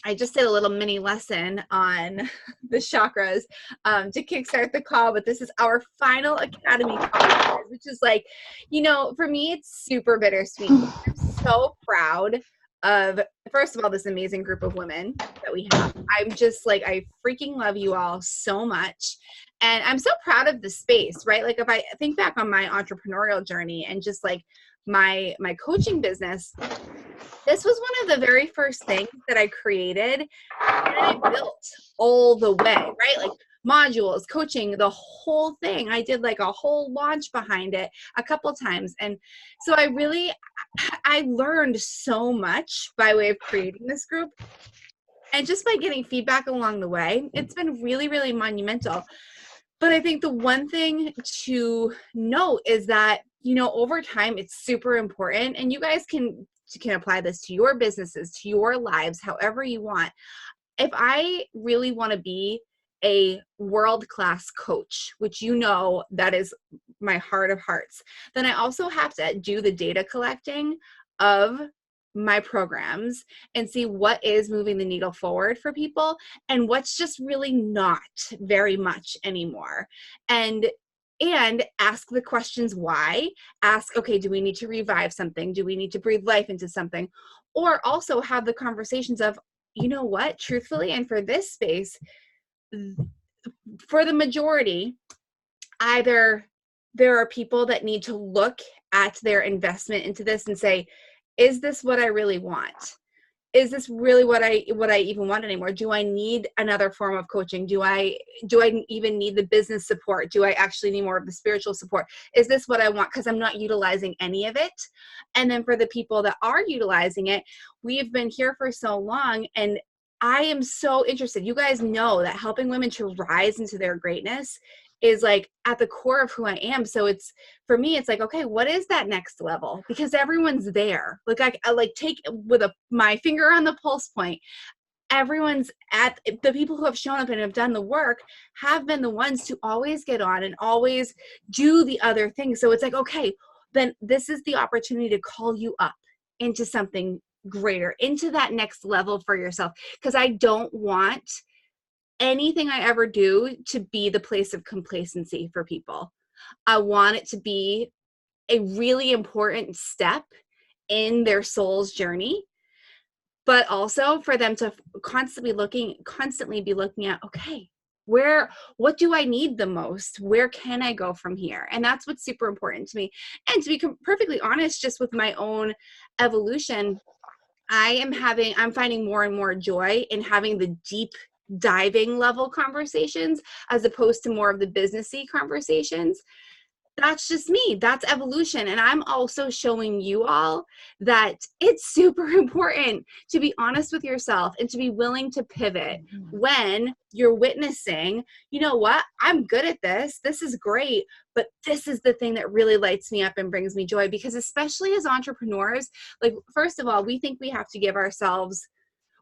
I just did a little mini lesson on the chakras to kickstart the call, but this is our final Academy call, which is like, for me, it's super bittersweet. I'm so proud of, first of all, this amazing group of women that we have. I'm just like, I freaking love you all so much. And I'm so proud of the space, right? Like if I think back on my entrepreneurial journey and just like my coaching business, this was one of the very first things that I created and I built all the way, right? Like modules, coaching, the whole thing. I did like a whole launch behind it a couple times. And so I learned so much by way of creating this group. And just by getting feedback along the way, it's been really, really monumental. But I think the one thing to note is that, over time, it's super important. And you guys can apply this to your businesses, to your lives, however you want. If I really want to be a world-class coach, which that is my heart of hearts, then I also have to do the data collecting of my programs and see what is moving the needle forward for people and what's just really not very much anymore. And ask the questions why. Ask, okay, do we need to revive something? Do we need to breathe life into something? Or also have the conversations of, what, truthfully, and for this space, for the majority, either there are people that need to look at their investment into this and say, is this what I really want? Is this really what I even want anymore? Do I need another form of coaching? Do I even need the business support? Do I actually need more of the spiritual support? Is this what I want? Because I'm not utilizing any of it. And then for the people that are utilizing it, we've been here for so long, and I am so interested. You guys know that helping women to rise into their greatness is like at the core of who I am. So for me, it's like, okay, what is that next level? Because everyone's there. Like I like take with my finger on the pulse point. Everyone's at the people who have shown up and have done the work have been the ones to always get on and always do the other thing. So it's like, okay, then this is the opportunity to call you up into something greater, into that next level for yourself. Because I don't want anything I ever do to be the place of complacency for people. I want it to be a really important step in their soul's journey, but also for them to constantly be looking at, okay, what do I need the most? Where can I go from here? And that's what's super important to me. And to be perfectly honest, just with my own evolution, I'm finding more and more joy in having the deep diving level conversations as opposed to more of the businessy conversations. That's just me. That's evolution. And I'm also showing you all that it's super important to be honest with yourself and to be willing to pivot when you're witnessing, you know what, I'm good at this. This is great. But this is the thing that really lights me up and brings me joy. Because especially as entrepreneurs, like, first of all, we think we have to give ourselves,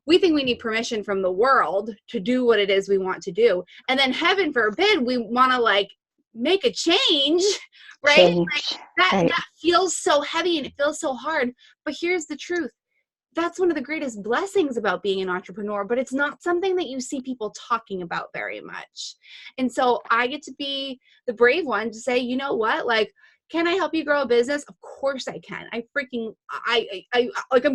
we think we need permission from the world to do what it is we want to do. And then heaven forbid, we want to like make a change, right? Like that feels so heavy and it feels so hard. But here's the truth. That's one of the greatest blessings about being an entrepreneur, but it's not something that you see people talking about very much. And so I get to be the brave one to say, you know what, like, can I help you grow a business? Of course I can. I'm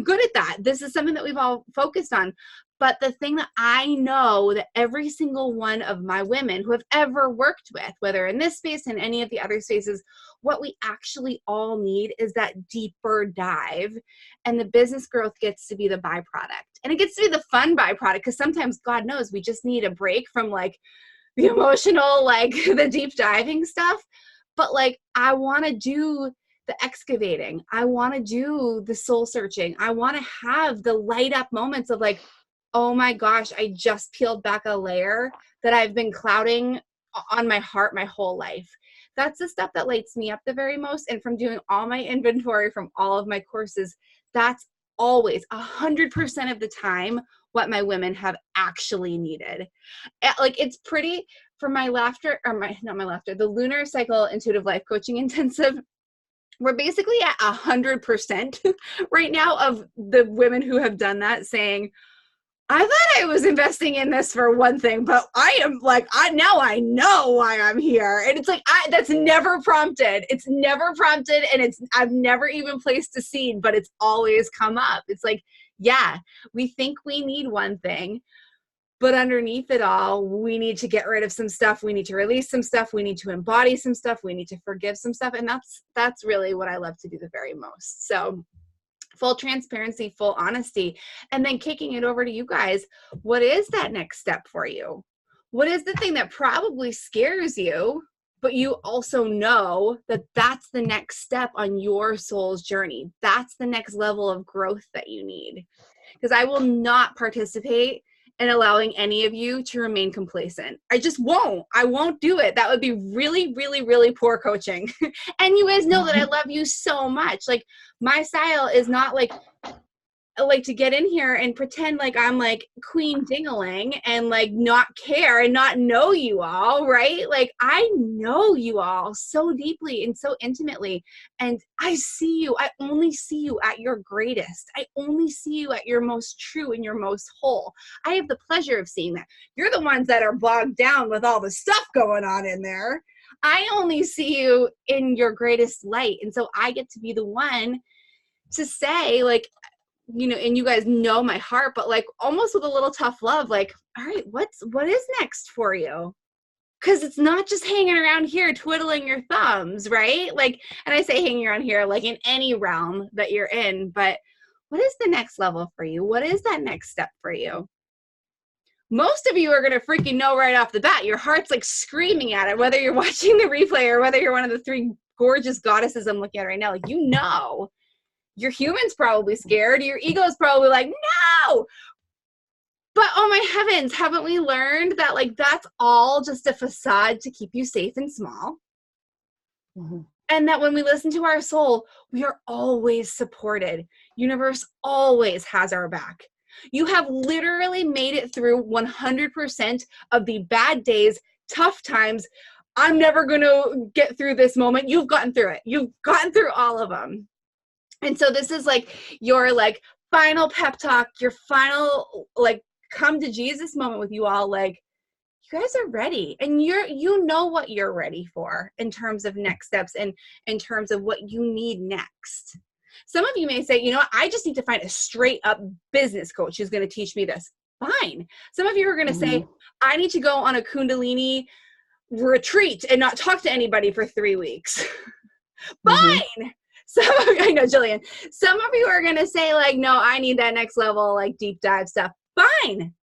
good at that. This is something that we've all focused on. But the thing that I know that every single one of my women who have ever worked with, whether in this space and any of the other spaces, what we actually all need is that deeper dive. And the business growth gets to be the byproduct. And it gets to be the fun byproduct, because sometimes, God knows, we just need a break from like the emotional, like the deep diving stuff. But like, I want to do the excavating. I want to do the soul searching. I want to have the light up moments of like, oh my gosh, I just peeled back a layer that I've been clouding on my heart my whole life. That's the stuff that lights me up the very most. And from doing all my inventory from all of my courses, that's always 100% of the time what my women have actually needed. Like, it's pretty, for my the Lunar Cycle Intuitive Life Coaching Intensive, we're basically at 100% right now of the women who have done that saying, I thought I was investing in this for one thing, but I am like, now I know why I'm here. And it's like, that's never prompted. It's never prompted. And I've never even placed a seed, but it's always come up. It's like, yeah, we think we need one thing, but underneath it all, we need to get rid of some stuff. We need to release some stuff. We need to embody some stuff. We need to forgive some stuff. And that's really what I love to do the very most. So full transparency, full honesty, and then kicking it over to you guys. What is that next step for you? What is the thing that probably scares you, but you also know that that's the next step on your soul's journey? That's the next level of growth that you need. Because I will not participate in allowing any of you to remain complacent. I just won't. I won't do it. That would be really, really, really poor coaching. And you guys know that I love you so much. Like, my style is not like to get in here and pretend like I'm like Queen Dingaling and like not care and not know you all, right? Like, I know you all so deeply and so intimately, and I only see you at your greatest. I only see you at your most true and your most whole. I have the pleasure of seeing that. You're the ones that are bogged down with all the stuff going on in there. I only see you in your greatest light, and so I get to be the one to say, like, you know, and you guys know my heart, but like almost with a little tough love, like, all right, what is next for you? Because it's not just hanging around here twiddling your thumbs, right? Like, and I say hanging around here like in any realm that you're in, but what is the next level for you? What is that next step for you? Most of you are going to freaking know right off the bat. Your heart's like screaming at it, whether you're watching the replay or whether you're one of the three gorgeous goddesses I'm looking at right now. Like, you know, your human's probably scared. Your ego's probably like, no. But oh my heavens, haven't we learned that like that's all just a facade to keep you safe and small? Mm-hmm. And that when we listen to our soul, we are always supported. Universe always has our back. You have literally made it through 100% of the bad days, tough times. I'm never going to get through this moment. You've gotten through it. You've gotten through all of them. And so this is like your like final pep talk, your final like come to Jesus moment with you all. Like, you guys are ready, and you know what you're ready for in terms of next steps and in terms of what you need next. Some of you may say, you know, I just need to find a straight up business coach who's going to teach me this. Fine. Some of you are going to say, I need to go on a Kundalini retreat and not talk to anybody for 3 weeks. Fine. I know, Jillian, some of you are going to say like, no, I need that next level, like deep dive stuff. Fine.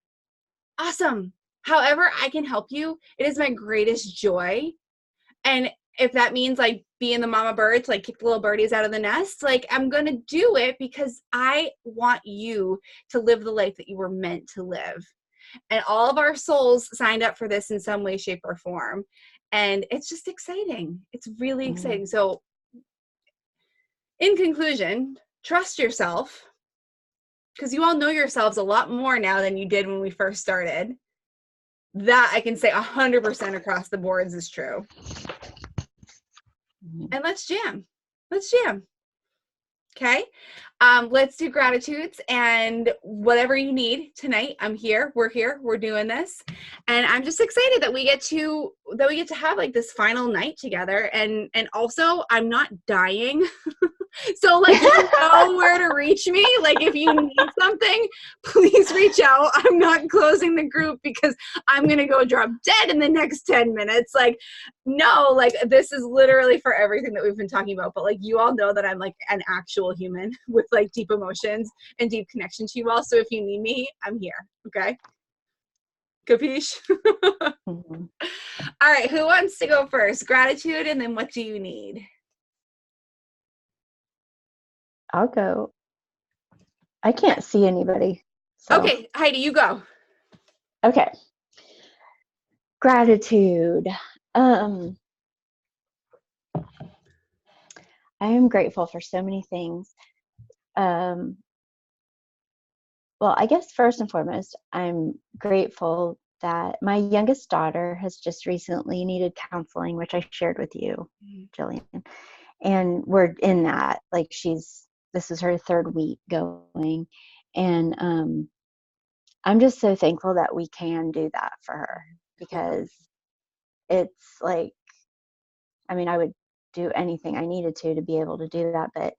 Awesome. However I can help you, it is my greatest joy. And if that means like being the mama bird to like kick the little birdies out of the nest, like I'm going to do it because I want you to live the life that you were meant to live. And all of our souls signed up for this in some way, shape, or form. And it's just exciting. It's really exciting. So in conclusion, trust yourself, because you all know yourselves a lot more now than you did when we first started. That I can say 100% across the boards is true. And let's jam. Let's jam. Okay. Let's do gratitudes, and whatever you need tonight, I'm here. We're here. We're doing this. And I'm just excited that we get to have like this final night together. And also I'm not dying. So like, you know where to reach me. Like, if you need something, please reach out. I'm not closing the group because I'm going to go drop dead in the next 10 minutes. Like, no, like this is literally for everything that we've been talking about. But like, you all know that I'm like an actual human with like deep emotions and deep connection to you all. So if you need me, I'm here. Okay. Capiche? All right. Who wants to go first? Gratitude, and then what do you need? I'll go. I can't see anybody. So. Okay, Heidi, you go. Okay. Gratitude. I am grateful for so many things. Well, I guess first and foremost, I'm grateful that my youngest daughter has just recently needed counseling, which I shared with you, Jillian. And we're in that, like this is her 3rd week going. And I'm just so thankful that we can do that for her, because it's like, I mean, I would do anything I needed to be able to do that,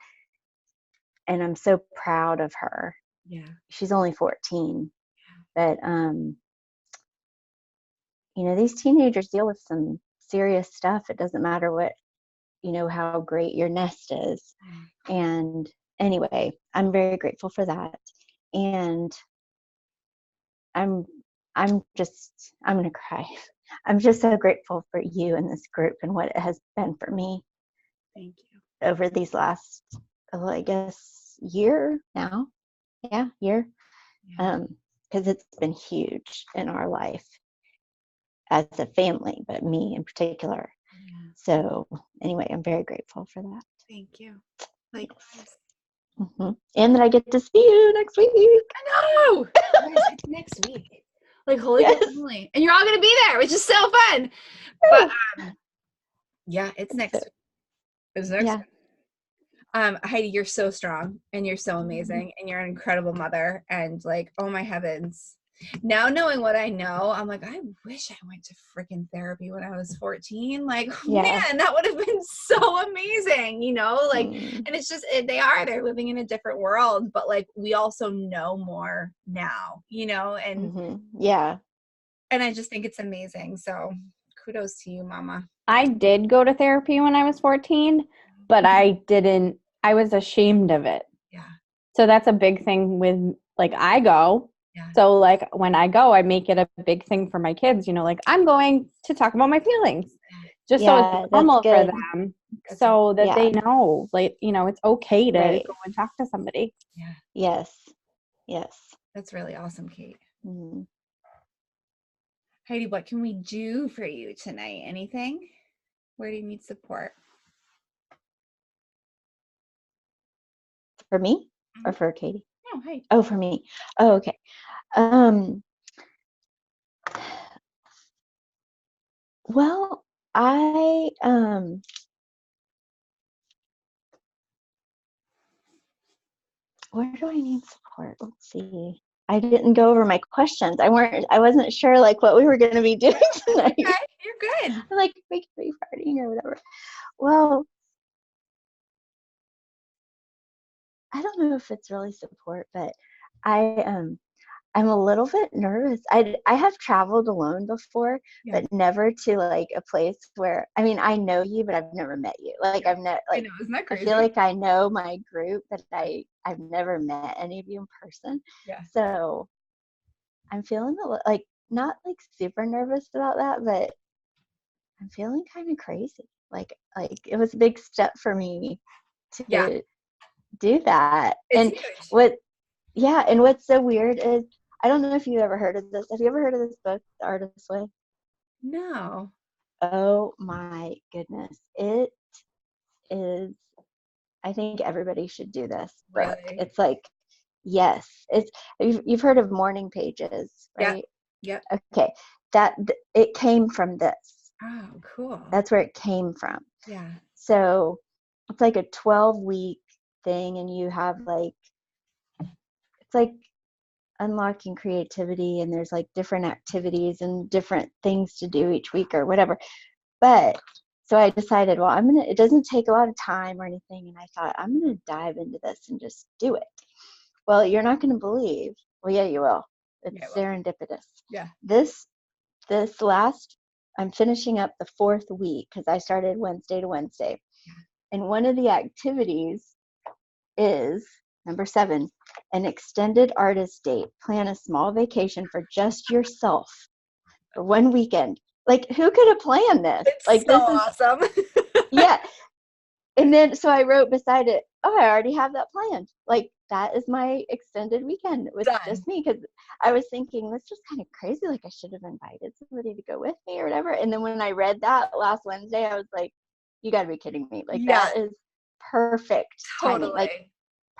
and I'm so proud of her. Yeah. She's only 14, but these teenagers deal with some serious stuff. It doesn't matter what, how great your nest is. And anyway, I'm very grateful for that. And I'm going to cry. I'm just so grateful for you and this group and what it has been for me. Thank you. Over these last, I guess, year now. Yeah, year. Yeah. Because it's been huge in our life as a family, but me in particular. Yeah. So anyway, I'm very grateful for that. Thank you. Likewise. Mm-hmm. And that I get to see you next week. I know. It's next week. Like, holy moly. And you're all going to be there, which is so fun. But yeah, it's next week. It's next week. Heidi, you're so strong and you're so amazing and you're an incredible mother, and like, oh my heavens. Now knowing what I know, I'm like, I wish I went to freaking therapy when I was 14. Like, man, that would have been so amazing, like, and it's just, they're living in a different world, but like, we also know more now, and and I just think it's amazing. So kudos to you, Mama. I did go to therapy when I was 14, but I was ashamed of it. Yeah. So that's a big thing with, like, I go. Yeah. So like when I go, I make it a big thing for my kids, like, I'm going to talk about my feelings. Just so it's normal for them. So that they know, like, it's okay to go and talk to somebody. Yeah. Yes. That's really awesome, Kate. Mm-hmm. Heidi, what can we do for you tonight? Anything? Where do you need support? For me or for Katie? No, hey. Oh, for me. Oh, okay. Well, where do I need support? Let's see. I didn't go over my questions. I wasn't sure like what we were going to be doing tonight. Okay, you're good. I'm like, we could be partying or whatever. Well, I don't know if it's really support, but I'm a little bit nervous. I have traveled alone before, but never to like a place where, I mean, I know you, but I've never met you. Like I've never, like, I know, isn't that crazy? I feel like I know my group, but I've never met any of you in person. Yeah. So I'm feeling like not like super nervous about that, but I'm feeling kind of crazy. Like it was a big step for me to do that. It's huge. And what's so weird is, I don't know if you've ever heard of this. Have you ever heard of this book, The Artist's Way? No. Oh my goodness. It is, I think everybody should do this book. Really? It's like, yes. You've heard of Morning Pages, right? Yeah. Okay. It came from this. Oh, cool. That's where it came from. Yeah. So it's like a 12-week thing, and you have like, it's like unlocking creativity, and there's like different activities and different things to do each week or whatever. But so I decided, well, it doesn't take a lot of time or anything, and I thought, I'm going to dive into this and just do it. Well, you're not going to believe. Well, yeah, you will. It's serendipitous. Yeah. This last, I'm finishing up the 4th week because I started Wednesday to Wednesday. Yeah. And one of the activities is number 7, an extended artist date. Plan a small vacation for just yourself for one weekend. Like, who could have planned this? It's like, so this is awesome. Yeah. And then, so I wrote beside it, oh, I already have that planned. Like, that is my extended weekend with just me. Because I was thinking, that's just kind of crazy. Like, I should have invited somebody to go with me or whatever. And then when I read that last Wednesday, I was like, you got to be kidding me. Like, that is perfect timing. Like,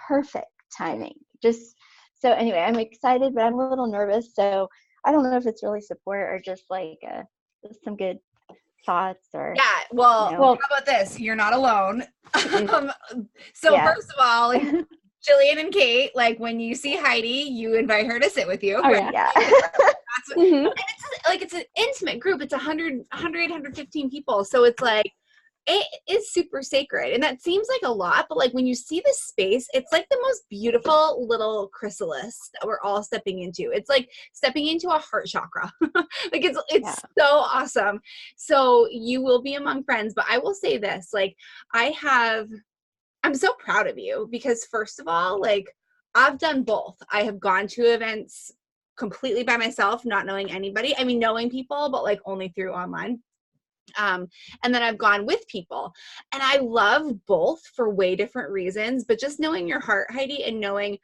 perfect timing. Just, so anyway, I'm excited, but I'm a little nervous. So I don't know if it's really support or just like just some good thoughts or well, how about this? You're not alone. So first of all, Jillian and Kate, like when you see Heidi, you invite her to sit with you. Oh, right? Yeah. That's what, and it's an intimate group. It's 115 people. So it's like, it is super sacred. And that seems like a lot, but like when you see this space, it's like the most beautiful little chrysalis that we're all stepping into. It's like stepping into a heart chakra. Like it's so awesome. So you will be among friends, but I will say this, like I'm so proud of you because first of all, like I've done both. I have gone to events completely by myself, not knowing anybody. I mean, knowing people, but like only through online. And then I've gone with people, and I love both for way different reasons, but just knowing your heart, Heidi, and knowing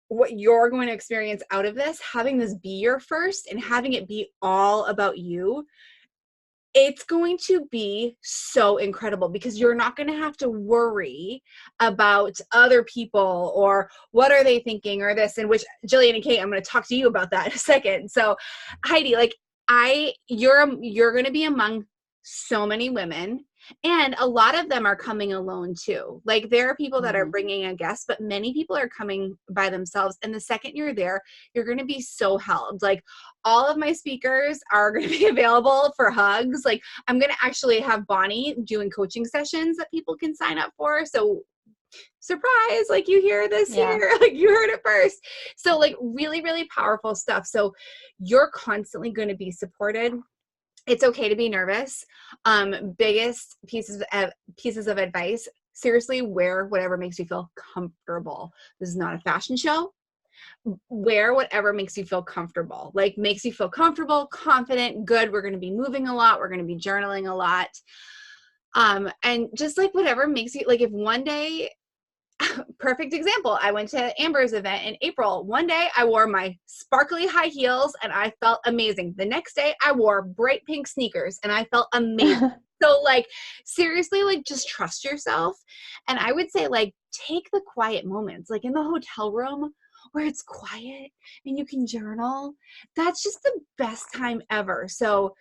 what you're going to experience out of this, having this be your first and having it be all about you, it's going to be so incredible because you're not going to have to worry about other people or what are they thinking or this, and which Jillian and Kate, I'm going to talk to you about that in a second. So Heidi, like you're going to be among so many women, and a lot of them are coming alone too. Like there are people that are bringing a guest, but many people are coming by themselves. And the second you're there, you're going to be so held. Like all of my speakers are going to be available for hugs. Like I'm going to actually have Bonnie doing coaching sessions that people can sign up for. So surprise, like you hear this here, like you heard it first. So like really, really powerful stuff. So you're constantly going to be supported. It's okay to be nervous. Biggest pieces of advice, seriously, wear whatever makes you feel comfortable. This is not a fashion show. Wear whatever makes you feel comfortable, like makes you feel comfortable, confident, good. We're going to be moving a lot. We're going to be journaling a lot. And just like whatever makes you, like if one day, perfect example, I went to Amber's event in April. One day I wore my sparkly high heels and I felt amazing. The next day I wore bright pink sneakers and I felt amazing. So like seriously, like just trust yourself. And I would say like take the quiet moments, like in the hotel room where it's quiet and you can journal. That's just the best time ever. So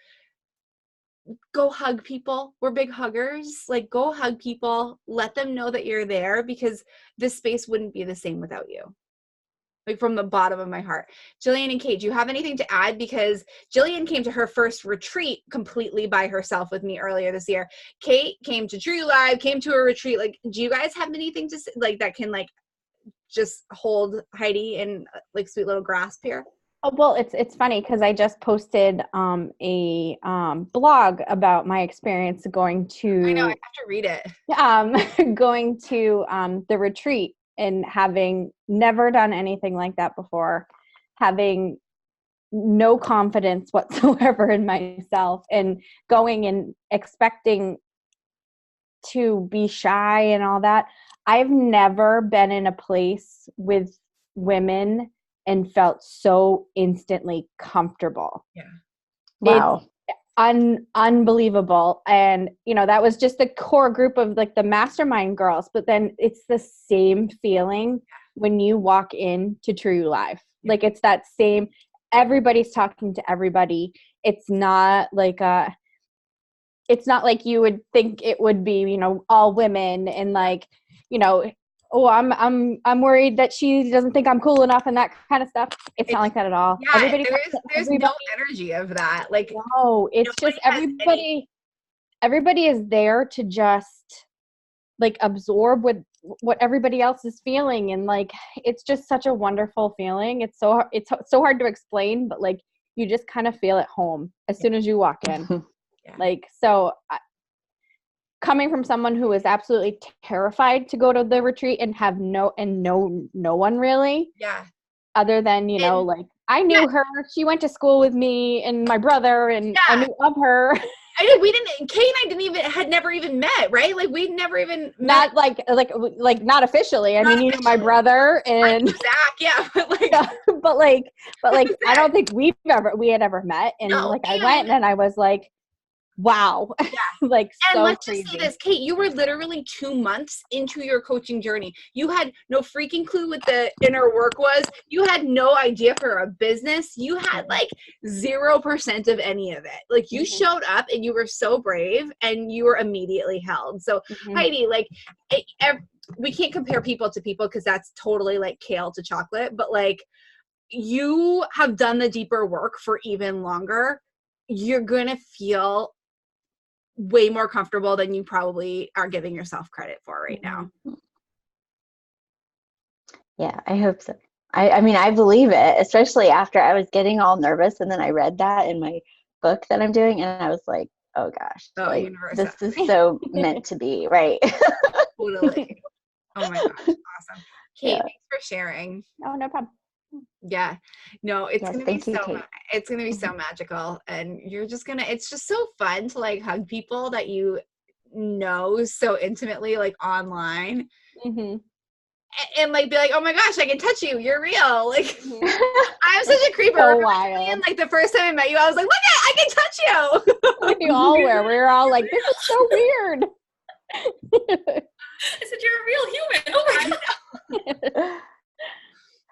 go hug people. We're big huggers. Like go hug people, let them know that you're there because this space wouldn't be the same without you. Like from the bottom of my heart. Jillian and Kate, do you have anything to add? Because Jillian came to her first retreat completely by herself with me earlier this year. Kate came to True Live, came to a retreat. Like, do you guys have anything to say, like that can like just hold Heidi in like sweet little grasp here? Oh, well, it's funny because I just posted a blog about my experience going to. I know, I have to read it. Going to the retreat and having never done anything like that before, having no confidence whatsoever in myself, and going and expecting to be shy and all that. I've never been in a place with women and felt so instantly comfortable. Yeah. Wow. It's unbelievable. And, you know, that was just the core group of like the mastermind girls. But then it's the same feeling when you walk into True Life. Like it's that same, everybody's talking to everybody. It's not like you would think it would be, you know, all women and like, you know, oh, I'm worried that she doesn't think I'm cool enough and that kind of stuff. It's not like that at all. Yeah, there's no energy of that. Like no, it's just everybody is there to just like absorb what everybody else is feeling, and like it's just such a wonderful feeling. It's so hard to explain, but like you just kind of feel at home as soon as you walk in. Like so. Coming from someone who is absolutely terrified to go to the retreat and have no one really, other than, you know, like I knew her, she went to school with me and my brother, and I knew of her. I know Kate and I had never even met, right? Like we'd never even met. Not like not officially. I mean, you know, my brother and Zach, but like I don't think we had ever met, and I went and I was like, wow. Like and so let's crazy. just say this, Kate, you were literally 2 months into your coaching journey. You had no freaking clue what the inner work was. You had no idea for a business. You had like 0% of any of it. Like you showed up and you were so brave and you were immediately held. So Heidi, like we can't compare people to people because that's totally like kale to chocolate, but like you have done the deeper work for even longer. You're going to feel way more comfortable than you probably are giving yourself credit for right now. Yeah, I hope so. I mean, I believe it, especially after I was getting all nervous and then I read that in my book that I'm doing and I was like, oh gosh, like this is so meant to be, right? Totally. Oh my gosh, awesome. Kate, Yeah. thanks for sharing. Oh, no problem. Yeah, no, it's gonna be so Kate. it's gonna be so magical, and you're just gonna. It's just so fun to like hug people that you know so intimately, like online, and like be like, oh my gosh, I can touch you. You're real. Like I'm such a creeper. So wild. And like the first time I met you, I was like, look, I can touch you. We all were. We were all like, this is so weird. I said, you're a real human. Oh my God.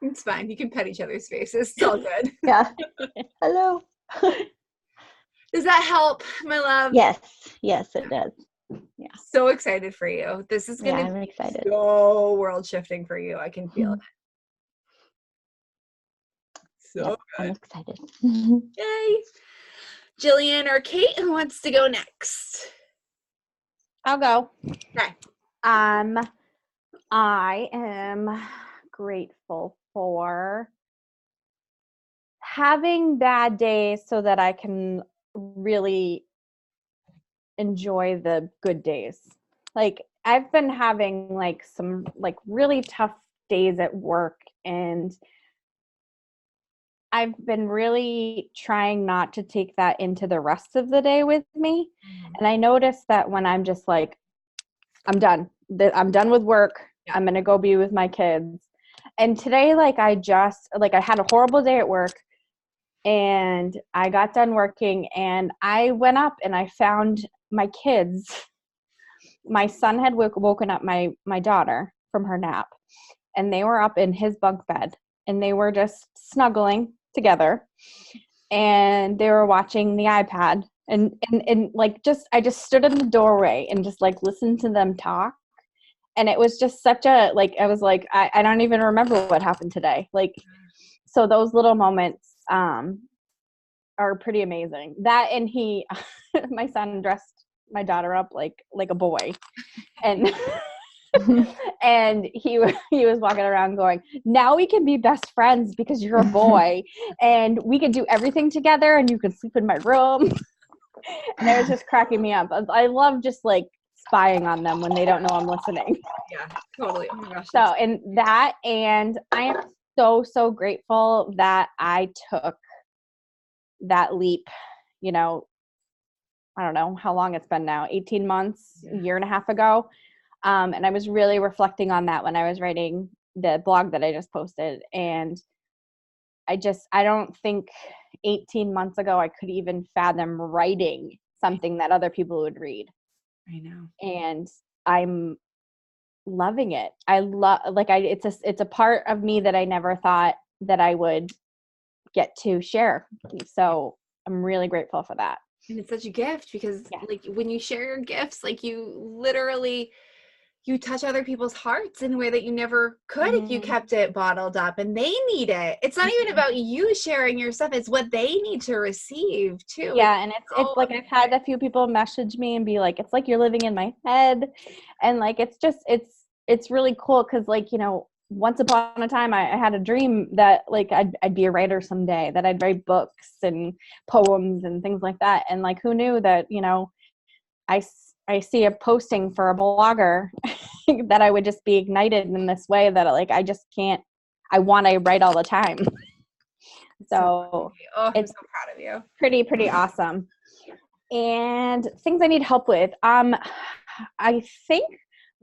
It's fine. You can pet each other's faces. It's all good. Yeah. Hello. Does that help, my love? Yes, it does. Yeah. So excited for you. This is gonna I'm excited. be so world shifting for you. I can feel it. So Yep, good. I'm excited. Yay. Jillian or Kate, who wants to go next? I'll go. Okay. I am grateful for having bad days so that I can really enjoy the good days. Like I've been having like some like really tough days at work, and I've been really trying not to take that into the rest of the day with me. And I noticed that when I'm just like, I'm done with work. Yeah. I'm going to go be with my kids. And today, like, I had a horrible day at work, and I got done working, and I went up and I found my kids. My son had woken up my daughter from her nap, and they were up in his bunk bed, and they were just snuggling together, and they were watching the iPad. And like I just stood in the doorway and just like listened to them talk. And it was just such a, like, I was like, I don't even remember what happened today. Like, so those little moments are pretty amazing. That, and my son dressed my daughter up like a boy. And and he was walking around going, now we can be best friends because you're a boy and we can do everything together and you can sleep in my room. And it was just cracking me up. I love just like spying on them when they don't know I'm listening. Yeah, totally. Oh my gosh. So, and I am so grateful that I took that leap, I don't know how long it's been now, 18 months, a year and a half ago. And I was really reflecting on that when I was writing the blog that I just posted. And I don't think 18 months ago I could even fathom writing something that other people would read. I know. And I'm loving it. It's a part of me that I never thought that I would get to share. So I'm really grateful for that. And it's such a gift because like when you share your gifts, like you touch other people's hearts in a way that you never could if you kept it bottled up, and they need it. It's not even about you sharing your stuff. It's what they need to receive too. Yeah. And it's like, I've had a few people message me and be like, it's like you're living in my head. And like, it's really cool. Cause like, once upon a time I had a dream that like I'd be a writer someday, that I'd write books and poems and things like that. And like, who knew that, I see a posting for a blogger that I would just be ignited in this way that like, I want to write all the time. So I'm so proud of you. Pretty awesome. And things I need help with. I think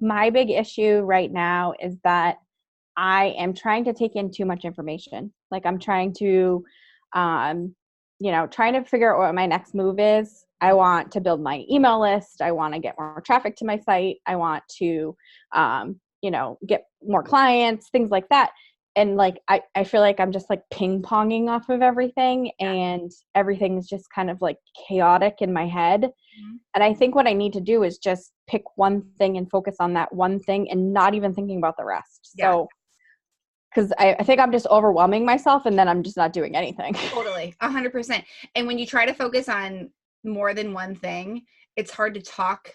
my big issue right now is that I am trying to take in too much information. Like I'm trying to, trying to figure out what my next move is. I want to build my email list. I want to get more traffic to my site. I want to, get more clients, things like that. and like I feel like I'm just like ping ponging off of everything, and everything's just kind of like chaotic in my head. Mm-hmm. And I think what I need to do is just pick one thing and focus on that one thing and not even thinking about the rest. Yeah. So because I think I'm just overwhelming myself, and then I'm just not doing anything. Totally, 100%. And when you try to focus on more than one thing, it's hard to talk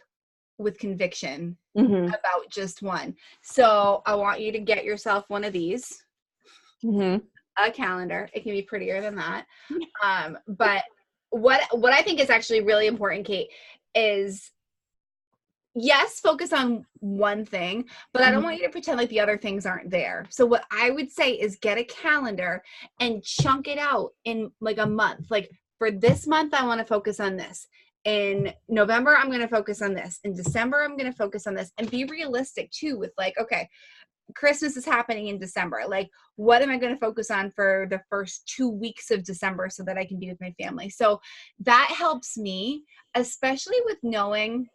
with conviction about just one. So I want you to get yourself one of these. A calendar. It can be prettier than that. But what I think is actually really important, Kate, is yes, focus on one thing, but I don't want you to pretend like the other things aren't there. So what I would say is get a calendar and chunk it out in like a month. Like for this month, I want to focus on this. In November, I'm going to focus on this. In December, I'm going to focus on this, and be realistic too with like, okay, Christmas is happening in December. Like, what am I going to focus on for the first 2 weeks of December so that I can be with my family? So that helps me, especially with knowing,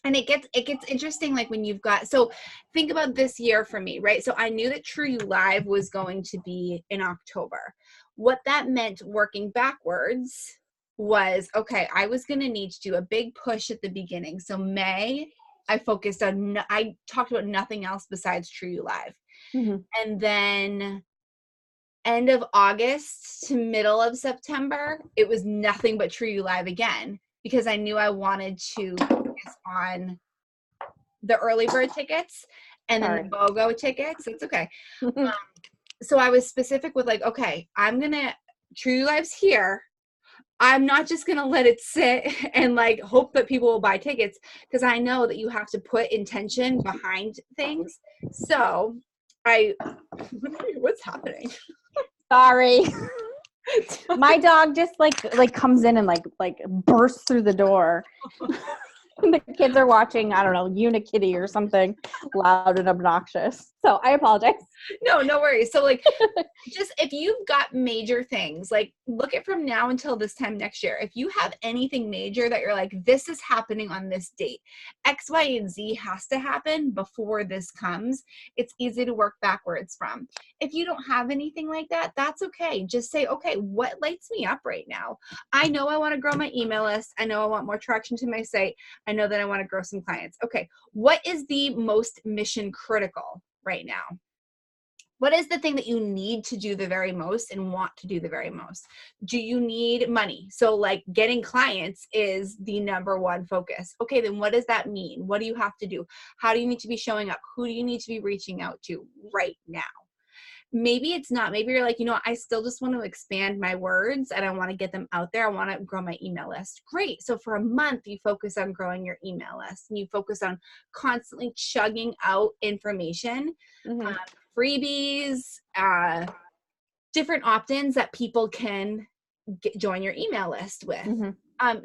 and it gets interesting, like when you've got, so think about this year for me, right? So I knew that True You Live was going to be in October. What that meant working backwards was, okay, I was going to need to do a big push at the beginning. So May, I focused on, I talked about nothing else besides True You Live. And then end of August to middle of September, it was nothing but True You Live again, because I knew I wanted to focus on the early bird tickets and then the BOGO tickets. It's okay. So I was specific with like, okay, True You Live's here. I'm not just going to let it sit and like hope that people will buy tickets, because I know that you have to put intention behind things. So what's happening? Sorry. My dog just like comes in and like bursts through the door. The kids are watching, I don't know, Unikitty or something loud and obnoxious. So I apologize. No worries. So like, just if you've got major things, like look at from now until this time next year. If you have anything major that you're like, this is happening on this date, X, Y, and Z has to happen before this comes, it's easy to work backwards from. If you don't have anything like that, that's okay. Just say, okay, what lights me up right now? I know I want to grow my email list. I know I want more traction to my site. I know that I want to grow some clients. Okay, what is the most mission critical right now? What is the thing that you need to do the very most and want to do the very most? Do you need money? So like getting clients is the number one focus. Okay, then what does that mean? What do you have to do? How do you need to be showing up? Who do you need to be reaching out to right now? Maybe it's not. Maybe you're like, I still just want to expand my words and I want to get them out there. I want to grow my email list. Great. So for a month, you focus on growing your email list and you focus on constantly chugging out information, freebies, different opt-ins that people can join your email list with.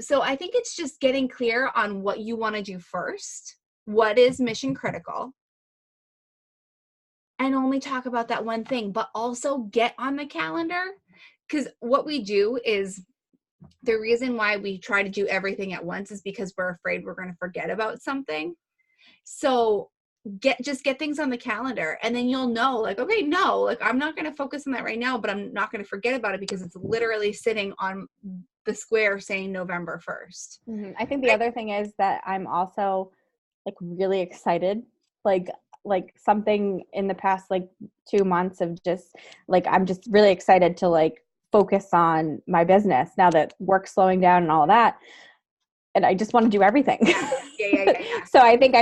So I think it's just getting clear on what you want to do first, what is mission critical, and only talk about that one thing, but also get on the calendar. Because what we do is, the reason why we try to do everything at once is because we're afraid we're going to forget about something. So just get things on the calendar, and then you'll know, like, okay, no, like I'm not going to focus on that right now, but I'm not going to forget about it because it's literally sitting on the square saying November 1st. I think the other thing is that I'm also like really excited, like something in the past like 2 months of just like, I'm just really excited to like focus on my business now that work's slowing down and all that. And I just want to do everything. Yeah. So I think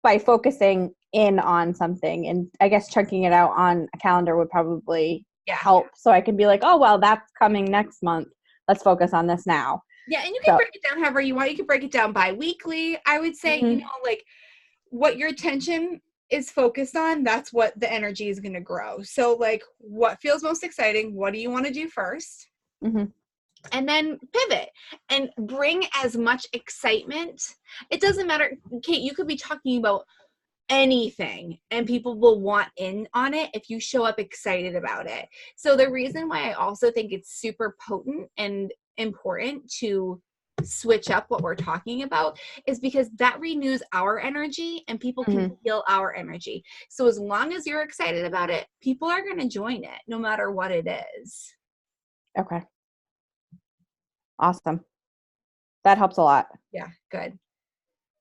by focusing in on something, and I guess chunking it out on a calendar would probably help. So I can be like, oh, well, that's coming next month. Let's focus on this now. Yeah. And you can break it down however you want. You can break it down bi-weekly. I would say, like what your attention is focused on, that's what the energy is going to grow. So like, what feels most exciting? What do you want to do first? And then pivot and bring as much excitement. It doesn't matter, Kate, you could be talking about anything and people will want in on it if you show up excited about it. So the reason why I also think it's super potent and important to switch up what we're talking about is because that renews our energy and people can feel our energy. So as long as you're excited about it, people are going to join it no matter what it is. Okay. Awesome. That helps a lot. Yeah, good.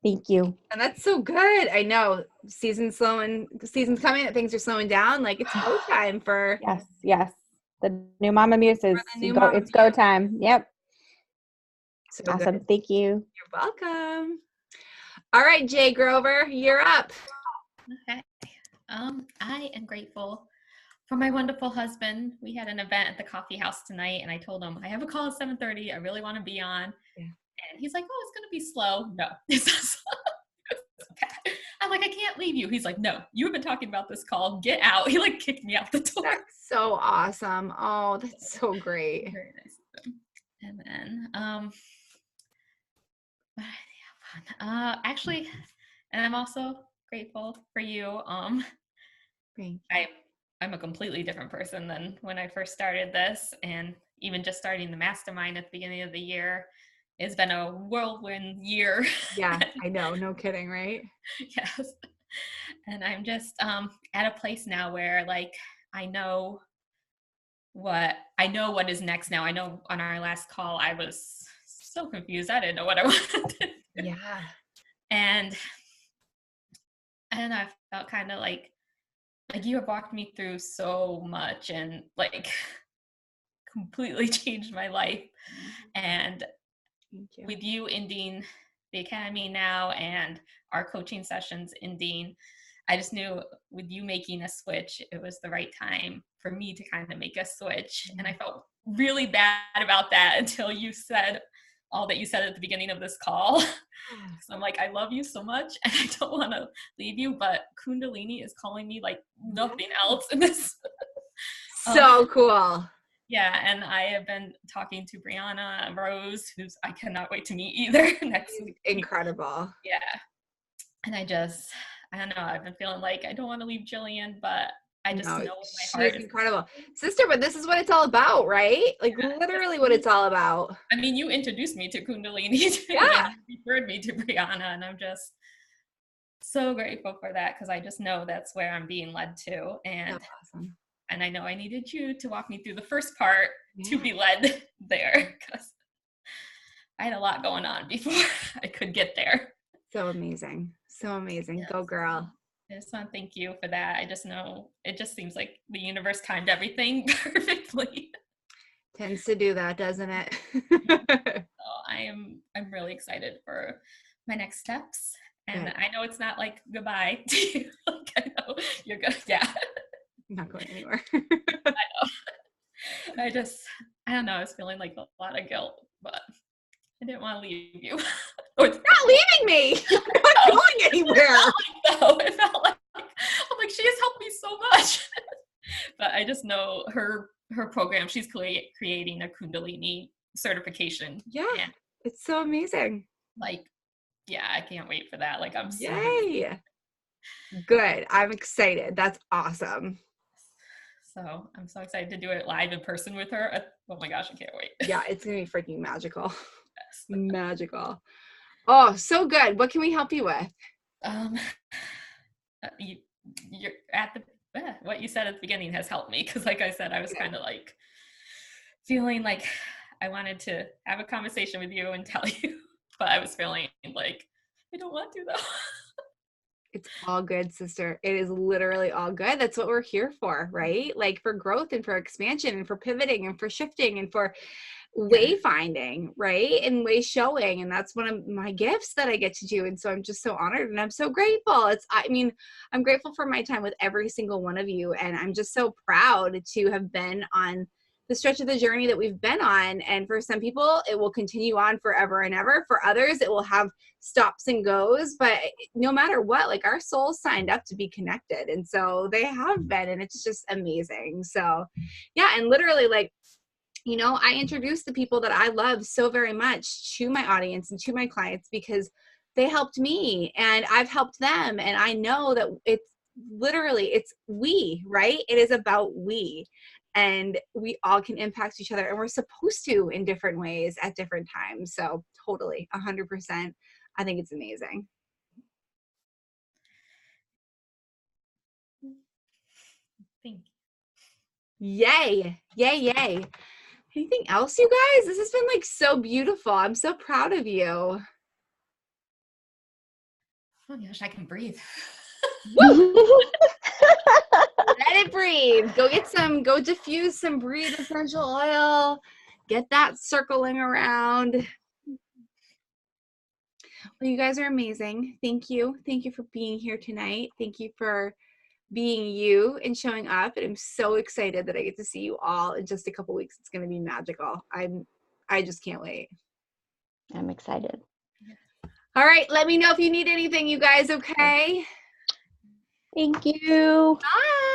Thank you. And that's so good. I know season's coming, things are slowing down. Like it's go time for Yes. The new Mama Muse is it's go time. Yep. So awesome. Good. Thank you. You're welcome. All right, Jay Grover, you're up. Okay. I am grateful for my wonderful husband. We had an event at the coffee house tonight, and I told him I have a call at 7:30. I really want to be on. Yeah. And he's like, "Oh, it's gonna be slow." No, it's not slow. Okay. I'm like, "I can't leave you." He's like, "No, you have been talking about this call. Get out." He like kicked me out the door. That's so awesome. Oh, that's so great. Very nice of him. And then actually, and I'm also grateful for you. I'm a completely different person than when I first started this, and even just starting the mastermind at the beginning of the year. It's been a whirlwind year. Yeah, I know. No kidding, right? Yes. And I'm just at a place now where like I know what is next now. I know on our last call I was so confused. I didn't know what I wanted to do. Yeah. And I felt kind of like you have walked me through so much and like completely changed my life. And with you ending the academy now and our coaching sessions ending, I just knew with you making a switch, it was the right time for me to kind of make a switch. And I felt really bad about that until you said all that you said at the beginning of this call. So I'm like, I love you so much and I don't want to leave you, but Kundalini is calling me like nothing else in this. So cool. Yeah, and I have been talking to Brianna Rose, who's I cannot wait to meet either next week. Incredible. Yeah. And I don't know, I've been feeling like I don't want to leave Jillian, but I just know my heart is incredible. Sister, but this is what it's all about, right? Like literally what it's all about. I mean, you introduced me to Kundalini too, yeah. And you referred me to Brianna, and I'm just so grateful for that because I just know that's where I'm being led to. And that's awesome. And I know I needed you to walk me through the first part to be led there because I had a lot going on before I could get there. So amazing. So amazing. Yes. Go girl. I just want to thank you for that. I just know it just seems like the universe timed everything perfectly. Tends to do that, doesn't it? So I'm really excited for my next steps. And I know it's not like goodbye to you. Like I know you're good. Yeah. I'm not going anywhere. I know. I don't know. I was feeling like a lot of guilt, but I didn't want to leave you. Not leaving me. I'm not going anywhere. It felt like I'm like, she has helped me so much. But I just know her program, she's creating a Kundalini certification. Yeah. It's so amazing. Like, yeah, I can't wait for that. Like I'm so Yay. Good. I'm excited. That's awesome. So I'm so excited to do it live in person with her. Oh my gosh, I can't wait. Yeah, it's going to be freaking magical. Yes. Magical. Oh, so good. What can we help you with? You're at what you said at the beginning has helped me because like I said, I was kind of like feeling like I wanted to have a conversation with you and tell you, but I was feeling like I don't want to though. It's all good, sister. It is literally all good. That's what we're here for, right? Like for growth and for expansion and for pivoting and for shifting and for wayfinding, right? And way showing. And that's one of my gifts that I get to do. And so I'm just so honored and I'm so grateful. I'm grateful for my time with every single one of you. And I'm just so proud to have been on the stretch of the journey that we've been on. And for some people, it will continue on forever and ever. For others, it will have stops and goes. But no matter what, like our souls signed up to be connected. And so they have been, and it's just amazing. So yeah, and literally like, you know, I introduce the people that I love so very much to my audience and to my clients because they helped me and I've helped them. And I know that it's we, right? It is about we. and we all can impact each other, and we're supposed to in different ways at different times. So totally, 100%. I think it's amazing. Thank you. Yay. Yay, yay. Anything else, you guys? This has been like so beautiful. I'm so proud of you. Oh my gosh, I can breathe. Woo! Let it breathe. Go diffuse some Breathe essential oil. Get that circling around. Well, you guys are amazing. Thank you. Thank you for being here tonight. Thank you for being you and showing up. And I'm so excited that I get to see you all in just a couple weeks. It's going to be magical. I just can't wait. I'm excited. All right. Let me know if you need anything, you guys. Okay. Thank you. Bye.